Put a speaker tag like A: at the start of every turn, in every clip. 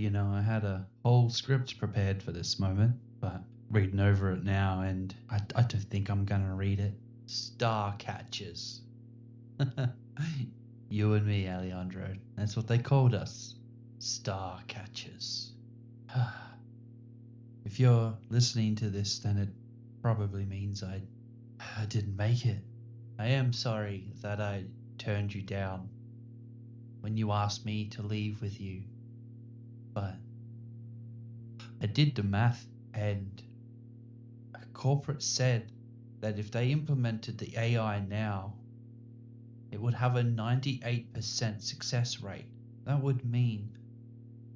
A: I had a whole script prepared for this moment, but reading over it now, and I don't think I'm gonna read it. Starcatchers. You and me, Alejandro. That's what they called us. Starcatchers. If you're listening to this, then it probably means I didn't make it. I am sorry that I turned you down when you asked me to leave with you. But I did the math, and corporate said that if they implemented the AI now, it would have a 98% success rate. That would mean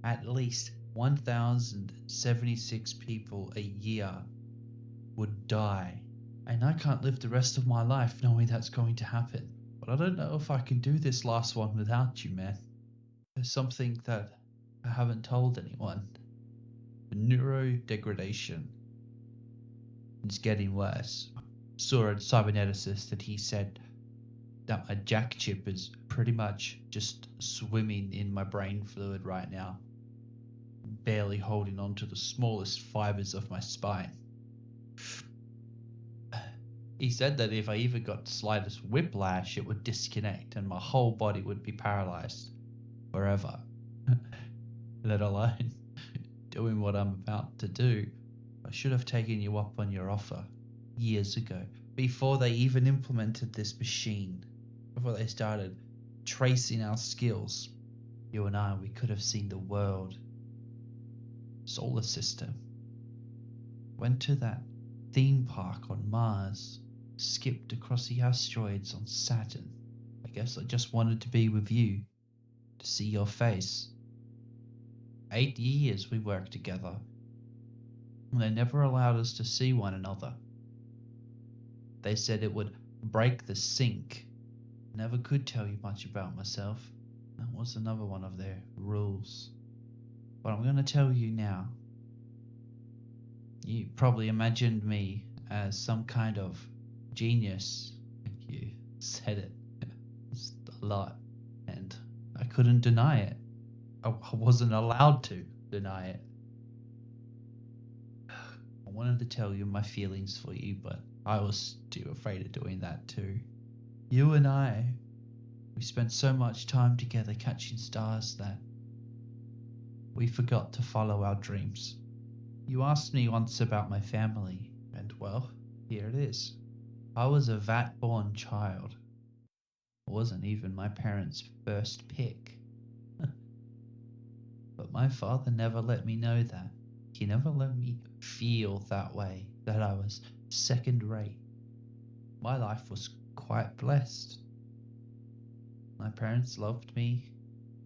A: at least 1,076 people a year would die. And I can't live the rest of my life knowing that's going to happen. But I don't know if I can do this last one without you, man. There's something that I haven't told anyone. The neurodegradation is getting worse. I saw a cyberneticist that he said that my jack chip is pretty much just swimming in my brain fluid right now, barely holding on to the smallest fibers of my spine. He said that if I even got the slightest whiplash, it would disconnect and my whole body would be paralyzed forever, let alone doing what I'm about to do. I should have taken you up on your offer years ago, before they even implemented this machine, before they started tracing our skills. You and I, we could have seen the world, solar system, went to that theme park on Mars, skipped across the asteroids on Saturn. I guess I just wanted to be with you, to see your face. 8 years we worked together, and they never allowed us to see one another. They said it would break the sync. Never could tell you much about myself. That was another one of their rules. But I'm going to tell you now. You probably imagined me as some kind of genius. You said it a lot, and I couldn't deny it. I wasn't allowed to deny it. I wanted to tell you my feelings for you, but I was too afraid of doing that too. You and I, we spent so much time together catching stars that we forgot to follow our dreams. You asked me once about my family, and well, here it is. I was a Vat-Born child. I wasn't even my parents' first pick. But my father never let me know that. He never let me feel that way, that I was second rate. My life was quite blessed. My parents loved me.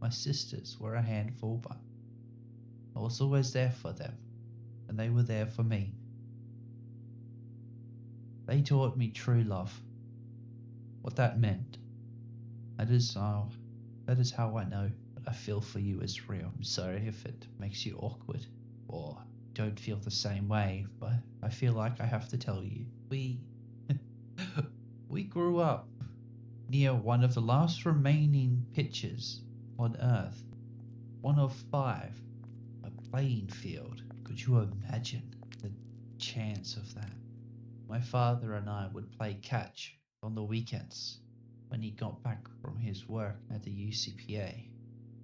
A: My sisters were a handful, but I was always there for them, and they were there for me. They taught me true love, what that meant. That is how I know that I feel for you is real. I'm sorry if it makes you awkward or don't feel the same way, but I feel like I have to tell you. We grew up near one of the last remaining pitches on Earth. 1 of 5. A playing field. Could you imagine the chance of that? My father and I would play catch on the weekends when he got back from his work at the UCPA.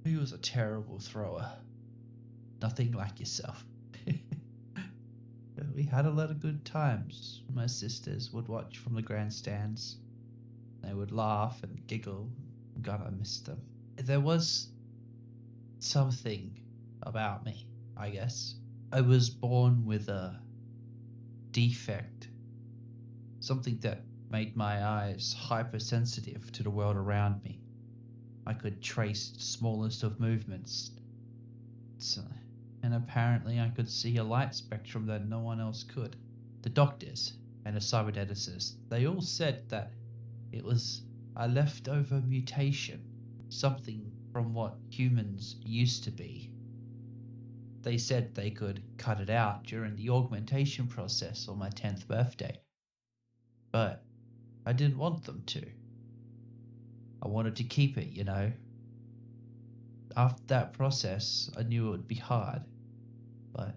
A: He was a terrible thrower. Nothing like yourself. We had a lot of good times. My sisters would watch from the grandstands. They would laugh and giggle. God, I missed them. There was something about me, I guess. I was born with a defect. Something that made my eyes hypersensitive to the world around me. I could trace the smallest of movements. And apparently I could see a light spectrum that no one else could. The doctors and a cyberneticist, they all said that it was a leftover mutation, something from what humans used to be. They said they could cut it out during the augmentation process on my 10th birthday. But I didn't want them to. I wanted to keep it, you know. after that process, I knew it would be hard, but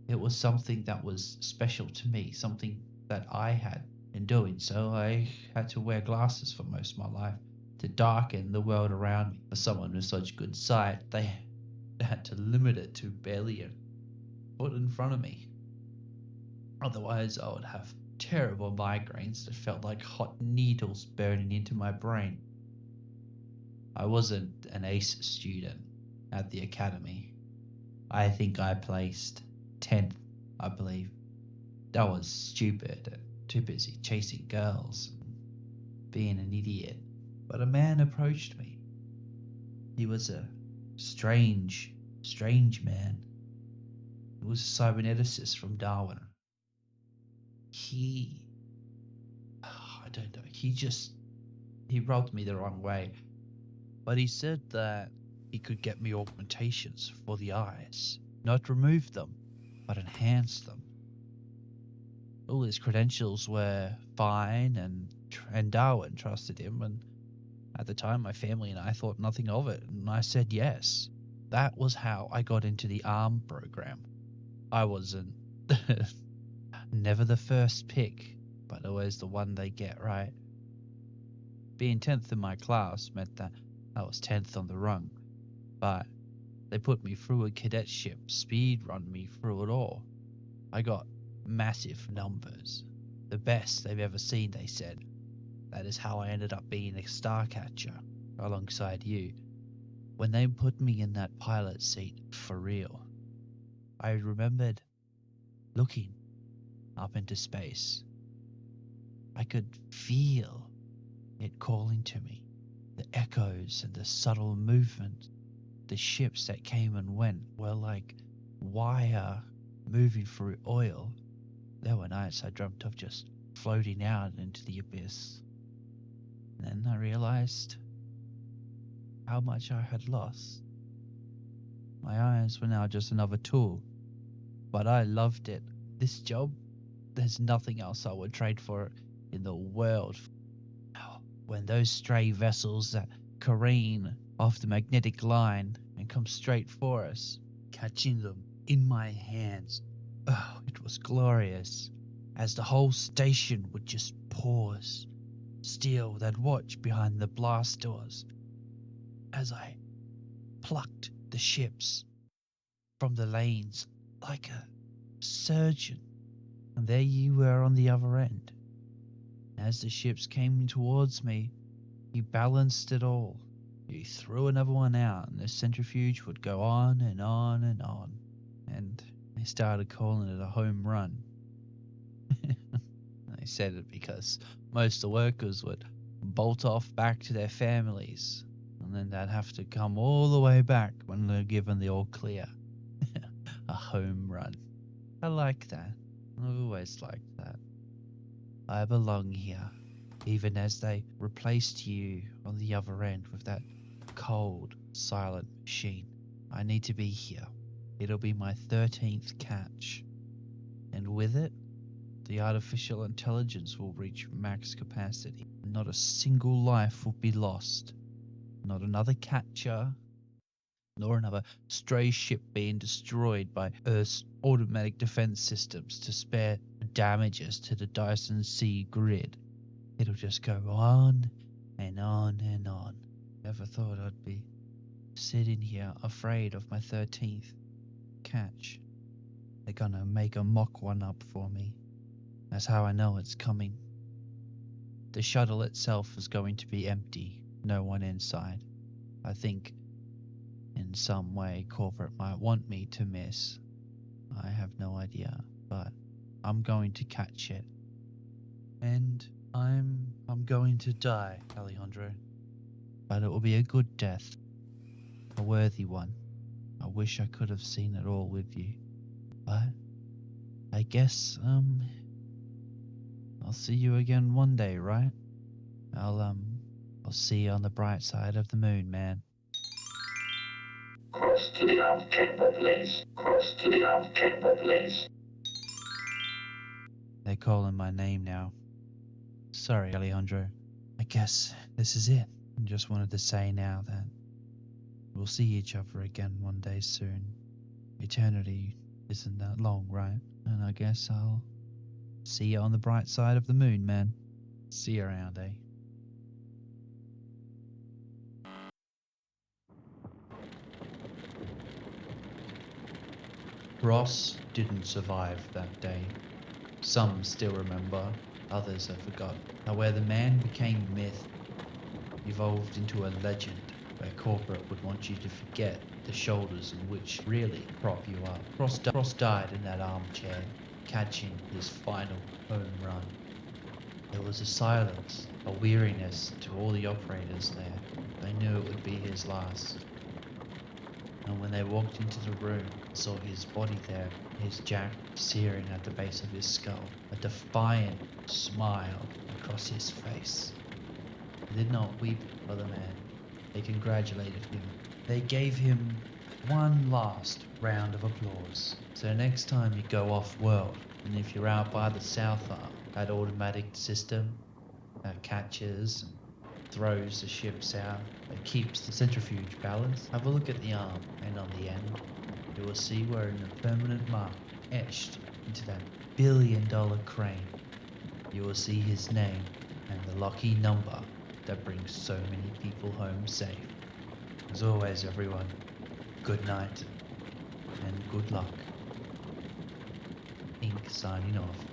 A: it was something that was special to me, something that I had in doing so. I had to wear glasses for most of my life to darken the world around me. For someone with such good sight, they had to limit it to barely a foot in front of me. Otherwise, I would have terrible migraines that felt like hot needles burning into my brain. I wasn't an ace student at the academy. I think I placed 10th, I believe. That was stupid and too busy chasing girls and being an idiot. But a man approached me. He was a strange man. He was a cyberneticist from DARWIN. I don't know, he rubbed me the wrong way. But he said that he could get me augmentations for the eyes. Not remove them, but enhance them. All his credentials were fine, and DARWIN trusted him, and at the time my family and I thought nothing of it, and I said yes. That was how I got into the ARM program. I wasn't never the first pick, but always the one they get right. Being 10th in my class meant that I was 10th on the rung, but they put me through a cadetship, speed run me through it all. I got massive numbers, the best they've ever seen, they said. That is how I ended up being a Starcatcher alongside you. When they put me in that pilot seat for real, I remembered looking up into space. I could feel it calling to me, the echoes and the subtle movement. The ships that came and went were like wire moving through oil. There were nights I dreamt of just floating out into the abyss. And then I realized how much I had lost. My eyes were now just another tool, but I loved it. This job, there's nothing else I would trade for it in the world. When those stray vessels that careen off the magnetic line and come straight for us, catching them in my hands, oh, it was glorious. As the whole station would just pause, still they'd watch behind the blast doors as I plucked the ships from the lanes like a surgeon. And there you were on the other end. As the ships came towards me, you balanced it all. You threw another one out, and the centrifuge would go on and on and on. And they started calling it a home run. They said it because most of the workers would bolt off back to their families, and then they'd have to come all the way back when they're given the all clear. A home run. I like that. I've always liked that. I belong here, even as they replaced you on the other end with that cold, silent machine. I need to be here. It'll be my 13th catch. And with it, the artificial intelligence will reach max capacity. Not a single life will be lost. Not another catcher, nor another stray ship being destroyed by Earth's automatic defense systems to spare damages to the Dyson Sea grid. It'll just go on and on and on. Never thought I'd be sitting here afraid of my 13th catch. They're gonna make a mock one up for me. That's how I know it's coming. The shuttle itself is going to be empty, no one inside. I think in some way corporate might want me to miss. I have no idea, but I'm going to catch it. And I'm going to die, Alejandro. But it will be a good death. A worthy one. I wish I could have seen it all with you. But I guess I'll see you again one day, right? I'll see you on the bright side of the moon, man.
B: Cross to the armed chamber, please. Cross to the armed chamber, please.
A: They're calling my name now. Sorry, Alejandro. I guess this is it. I just wanted to say now that We'll see each other again one day soon. Eternity isn't that long, right? And I guess I'll see you on the bright side of the moon, man. See you around, eh? Ross didn't survive that day. Some still remember, others have forgotten. How where the man became myth evolved into a legend, where corporate would want you to forget the shoulders in which really prop you up. Ross died in that armchair, catching his final home run. There was a silence, a weariness to all the operators there. They knew it would be his last. And when they walked into the room, saw his body there, his jack searing at the base of his skull, a defiant smile across his face. They did not weep for the man. They congratulated him. They gave him one last round of applause. So next time you go off-world, and if you're out by the South Arm, that automatic system that catches and throws the ships out, that keeps the centrifuge balanced, have a look at the arm, and on the end, you will see where in a permanent mark etched into that billion-dollar crane, you will see his name and the lucky number that brings so many people home safe. As always, everyone, good night and good luck. Ink signing off.